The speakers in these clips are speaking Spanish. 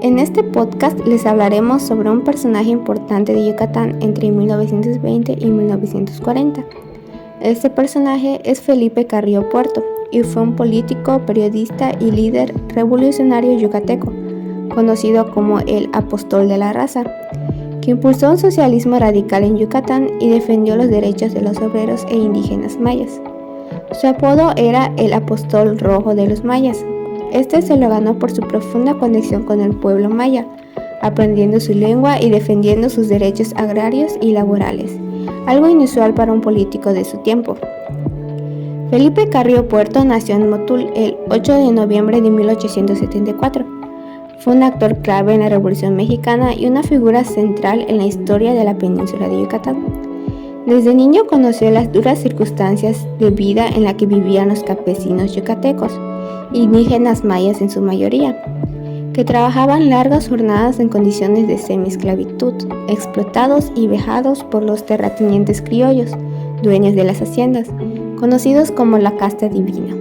En este podcast les hablaremos sobre un personaje importante de Yucatán entre 1920 y 1940. Este personaje es Felipe Carrillo Puerto y fue un político, periodista y líder revolucionario yucateco, conocido como el Apóstol de la Raza, que impulsó un socialismo radical en Yucatán y defendió los derechos de los obreros e indígenas mayas. Su apodo era el Apóstol Rojo de los Mayas. Este se lo ganó por su profunda conexión con el pueblo maya, aprendiendo su lengua y defendiendo sus derechos agrarios y laborales, algo inusual para un político de su tiempo. Felipe Carrillo Puerto nació en Motul el 8 de noviembre de 1874. Fue un actor clave en la Revolución Mexicana y una figura central en la historia de la península de Yucatán. Desde niño conoció las duras circunstancias de vida en la que vivían los campesinos yucatecos, indígenas mayas en su mayoría, que trabajaban largas jornadas en condiciones de semiesclavitud, explotados y vejados por los terratenientes criollos, dueños de las haciendas, conocidos como la casta divina.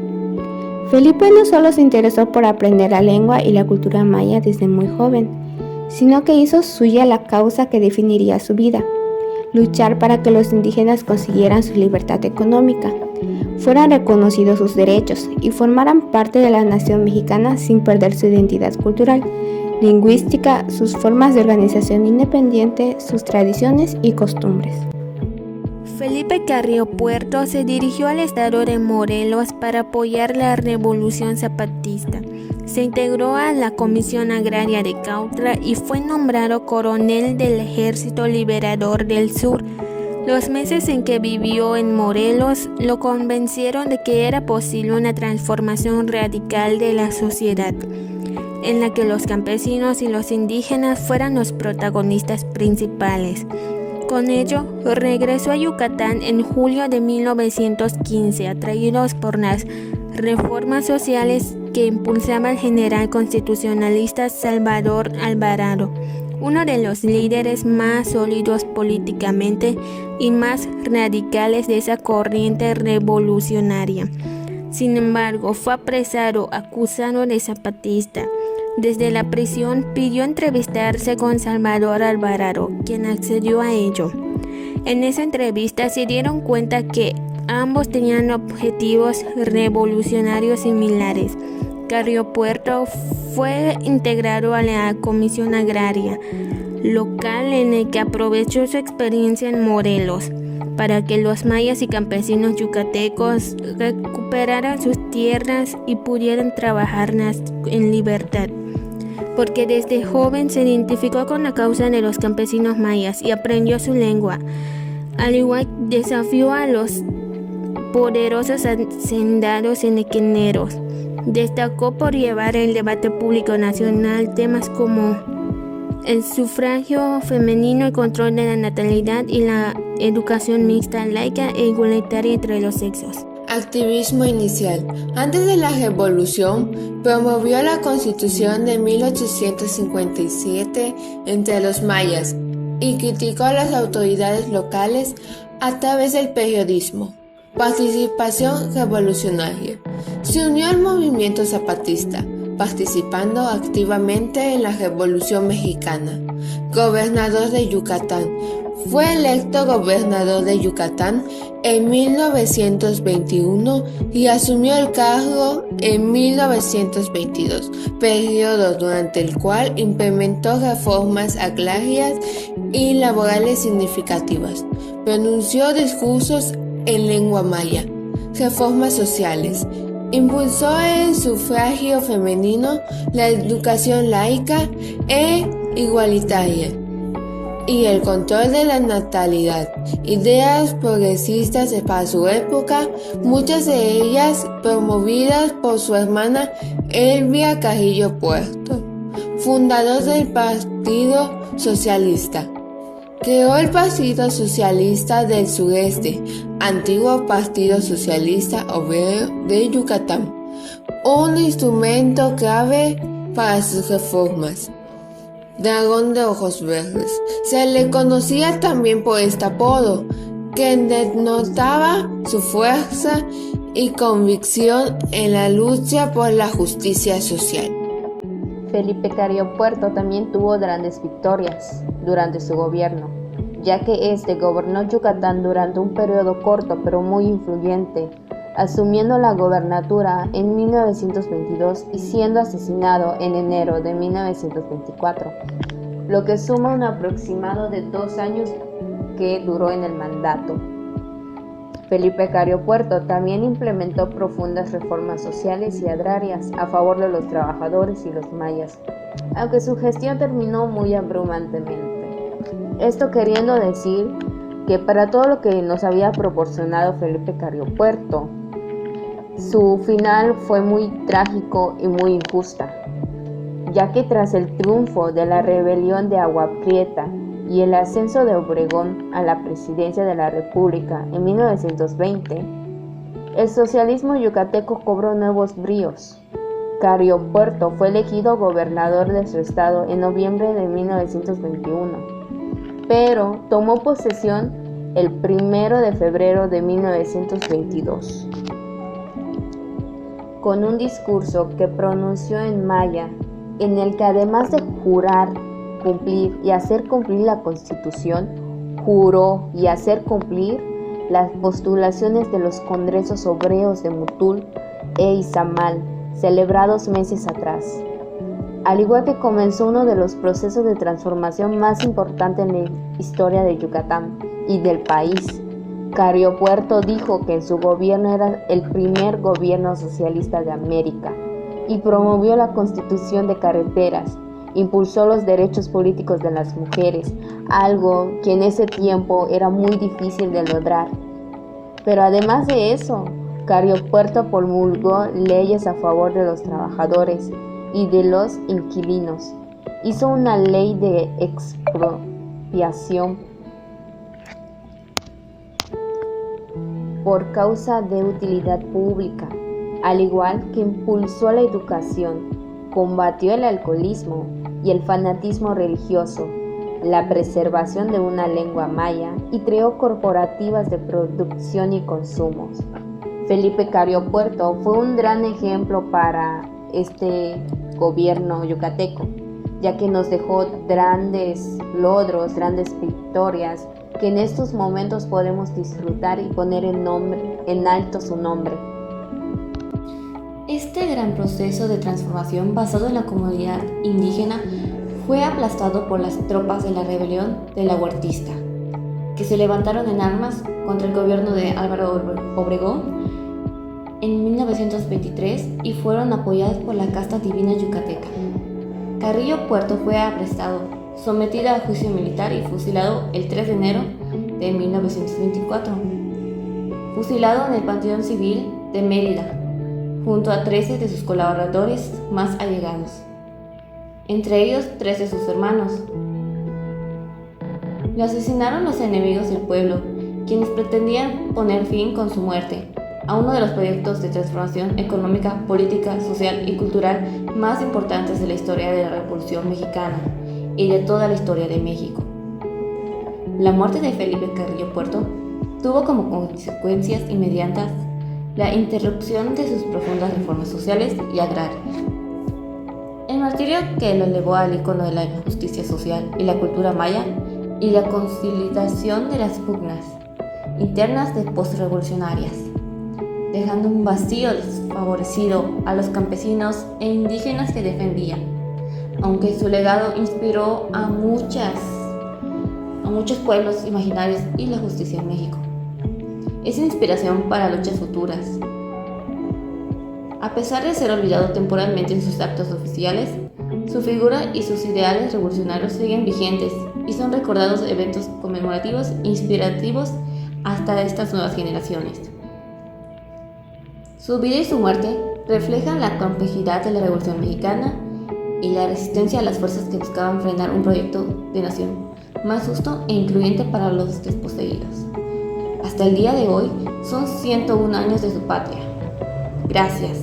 Felipe no solo se interesó por aprender la lengua y la cultura maya desde muy joven, sino que hizo suya la causa que definiría su vida: luchar para que los indígenas consiguieran su libertad económica, fueran reconocidos sus derechos y formaran parte de la nación mexicana sin perder su identidad cultural, lingüística, sus formas de organización independiente, sus tradiciones y costumbres. Felipe Carrillo Puerto se dirigió al estado de Morelos para apoyar la Revolución Zapatista. Se integró a la Comisión Agraria de Cuautla y fue nombrado coronel del Ejército Liberador del Sur. Los meses en que vivió en Morelos lo convencieron de que era posible una transformación radical de la sociedad, en la que los campesinos y los indígenas fueran los protagonistas principales. Con ello, regresó a Yucatán en julio de 1915, atraídos por las reformas sociales que impulsaba el general constitucionalista Salvador Alvarado, uno de los líderes más sólidos políticamente y más radicales de esa corriente revolucionaria. Sin embargo, fue apresado acusado de zapatista. Desde la prisión pidió entrevistarse con Salvador Alvarado, quien accedió a ello. En esa entrevista se dieron cuenta que ambos tenían objetivos revolucionarios similares. Carrillo Puerto fue integrado a la Comisión Agraria local, en el que aprovechó su experiencia en Morelos para que los mayas y campesinos yucatecos recuperaran sus tierras y pudieran trabajar en libertad, porque desde joven se identificó con la causa de los campesinos mayas y aprendió su lengua. Al igual, desafió a los poderosos hacendados enequeneros. Destacó por llevar el debate público nacional temas como el sufragio femenino, el control de la natalidad y la educación mixta, laica e igualitaria entre los sexos. Activismo inicial. Antes de la revolución, promovió la Constitución de 1857 entre los mayas y criticó a las autoridades locales a través del periodismo. Participación revolucionaria. Se unió al movimiento zapatista, participando activamente en la Revolución Mexicana. Gobernador de Yucatán. Fue electo gobernador de Yucatán en 1921 y asumió el cargo en 1922, periodo durante el cual implementó reformas agrarias y laborales significativas. Pronunció discursos en lengua maya. Reformas sociales. Impulsó el sufragio femenino, la educación laica e igualitaria y el control de la natalidad, ideas progresistas para su época, muchas de ellas promovidas por su hermana Elvia Carrillo Puerto, fundador del Partido Socialista. Creó el Partido Socialista del Sureste, antiguo Partido Socialista Obrero de Yucatán, un instrumento clave para sus reformas. Dragón de ojos verdes. Se le conocía también por este apodo, que denotaba su fuerza y convicción en la lucha por la justicia social. Felipe Carrillo Puerto también tuvo grandes victorias durante su gobierno, ya que este gobernó Yucatán durante un periodo corto pero muy influyente, asumiendo la gobernatura en 1922 y siendo asesinado en enero de 1924, lo que suma un aproximado de 2 años que duró en el mandato. Felipe Carrillo Puerto también implementó profundas reformas sociales y agrarias a favor de los trabajadores y los mayas, aunque su gestión terminó muy abrumantemente. Esto queriendo decir que para todo lo que nos había proporcionado Felipe Carrillo Puerto, su final fue muy trágico y muy injusta, ya que tras el triunfo de la rebelión de Agua Prieta y el ascenso de Obregón a la presidencia de la República en 1920, el socialismo yucateco cobró nuevos bríos. Carrillo Puerto fue elegido gobernador de su estado en noviembre de 1921, pero tomó posesión el 1 de febrero de 1922. Con un discurso que pronunció en maya, en el que además de jurar, cumplir y hacer cumplir la Constitución, juró y hacer cumplir las postulaciones de los congresos obreros de Motul e Izamal, celebrados meses atrás. Al igual que comenzó uno de los procesos de transformación más importantes en la historia de Yucatán y del país, Carrillo Puerto dijo que en su gobierno era el primer gobierno socialista de América y promovió la constitución de carreteras. Impulsó los derechos políticos de las mujeres, algo que en ese tiempo era muy difícil de lograr. Pero además de eso, Carrillo Puerto promulgó leyes a favor de los trabajadores y de los inquilinos. Hizo una ley de expropiación por causa de utilidad pública, al igual que impulsó la educación, combatió el alcoholismo y el fanatismo religioso, la preservación de una lengua maya y creó corporativas de producción y consumos. Felipe Carrillo Puerto fue un gran ejemplo para este gobierno yucateco, ya que nos dejó grandes logros, grandes victorias, que en estos momentos podemos disfrutar y poner en alto su nombre. Este gran proceso de transformación basado en la comunidad indígena fue aplastado por las tropas de la rebelión de la Huertista, que se levantaron en armas contra el gobierno de Álvaro Obregón en 1923 y fueron apoyadas por la casta divina yucateca. Carrillo Puerto fue arrestado, sometido a juicio militar y fusilado el 3 de enero de 1924. Fusilado en el Panteón Civil de Mérida, junto a 13 de sus colaboradores más allegados, entre ellos 3 de sus hermanos. Lo asesinaron los enemigos del pueblo, quienes pretendían poner fin con su muerte a uno de los proyectos de transformación económica, política, social y cultural más importantes de la historia de la Revolución Mexicana y de toda la historia de México. La muerte de Felipe Carrillo Puerto tuvo como consecuencias inmediatas la interrupción de sus profundas reformas sociales y agrarias. El martirio que lo elevó al icono de la justicia social y la cultura maya y la consolidación de las pugnas internas de postrevolucionarias, dejando un vacío desfavorecido a los campesinos e indígenas que defendían, aunque su legado inspiró a muchos pueblos imaginarios y la justicia en México. Es inspiración para luchas futuras. A pesar de ser olvidado temporalmente en sus actos oficiales, su figura y sus ideales revolucionarios siguen vigentes y son recordados eventos conmemorativos e inspirativos hasta estas nuevas generaciones. Su vida y su muerte reflejan la complejidad de la Revolución Mexicana y la resistencia a las fuerzas que buscaban frenar un proyecto de nación más justo e incluyente para los desposeídos. Hasta el día de hoy son 101 años de su patria. Gracias.